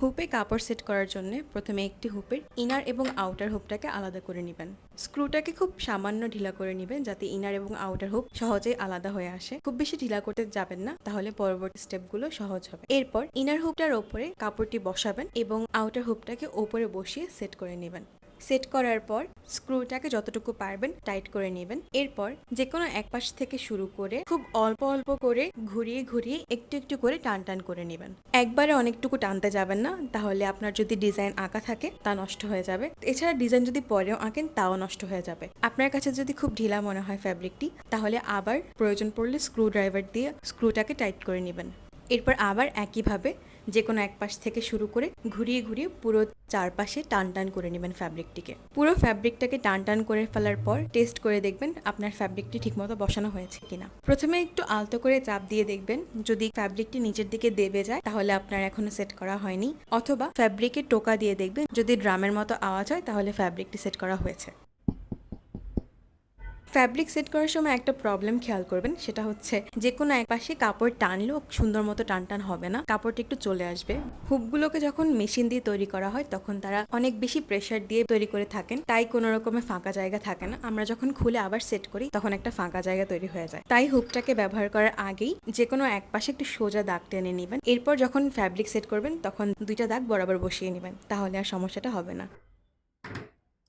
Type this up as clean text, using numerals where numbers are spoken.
হুপে কাপড় সেট করার জন্য প্রথমে একটি হুপের ইনার এবং আউটার হুপটাকে আলাদা করে নেবেন। স্ক্রুটাকে খুব সামান্য ঢিলা করে নেবেন যাতে ইনার এবং আউটার হুপ সহজেই আলাদা হয়ে আসে। খুব বেশি ঢিলা করতে যাবেন না, তাহলে পরবর্তী স্টেপগুলো সহজ হবে। এরপর ইনার হুপটার ওপরে কাপড়টি বসাবেন এবং আউটার হুপটাকে ওপরে বসিয়ে সেট করে নেবেন। সেট করার পর স্ক্রুটাকে যতটুকু পারবেন টাইট করে নেবেন। এরপর যে কোনো এক পাশ থেকে শুরু করে খুব অল্প অল্প করে ঘুরিয়ে ঘুরিয়ে একটু একটু করে টান টান করে নেবেন। একবারে অনেকটুকু টানতে যাবেন না, তাহলে আপনার যদি ডিজাইন আঁকা থাকে তা নষ্ট হয়ে যাবে। এছাড়া ডিজাইন যদি পরেও আঁকেন তাও নষ্ট হয়ে যাবে। আপনার কাছে যদি খুব ঢিলা মনে হয় ফ্যাব্রিকটি, তাহলে আবার প্রয়োজন পড়লে স্ক্রু ড্রাইভার দিয়ে স্ক্রুটাকে টাইট করে নেবেন। এরপর আবার একইভাবে যে কোনো এক পাশ থেকে শুরু করে ঘুরিয়ে ঘুরিয়ে পুরো চারপাশে টান টান করে নেবেন ফ্যাব্রিকটিকে। পুরো ফ্যাব্রিকটাকে টান টান করে ফেলার পর টেস্ট করে দেখবেন আপনার ফ্যাব্রিকটি ঠিকমতো বসানো হয়েছে কিনা। প্রথমে একটু আলতো করে চাপ দিয়ে দেখবেন, যদি ফ্যাব্রিকটি নিচের দিকে দেবে যায় তাহলে আপনার এখনো সেট করা হয়নি, অথবা ফ্যাব্রিকে টোকা দিয়ে দেখবেন, যদি ড্রামের মতো আওয়াজ হয় তাহলে ফ্যাব্রিকটি সেট করা হয়েছে। ফ্যাব্রিক সেট করার সময় একটা প্রবলেম খেয়াল করবেন, সেটা হচ্ছে যে কোনো এক পাশে কাপড় টানলেও সুন্দর মতো টান টান হবে না, কাপড়টা একটু চলে আসবে। হুপগুলোকে যখন মেশিন দিয়ে তৈরি করা হয় তখন তারা অনেক বেশি প্রেসার দিয়ে তৈরি করে থাকেন, তাই কোনো রকমের ফাঁকা জায়গা থাকে না। আমরা যখন খুলে আবার সেট করি তখন একটা ফাঁকা জায়গা তৈরি হয়ে যায়। তাই হুপটাকে ব্যবহার করার আগেই যে কোনো এক পাশে একটু সোজা দাগ টেনে নেবেন। এরপর যখন ফ্যাব্রিক সেট করবেন তখন দুইটা দাগ বরাবর বসিয়ে নেবেন, তাহলে আর সমস্যাটা হবে না।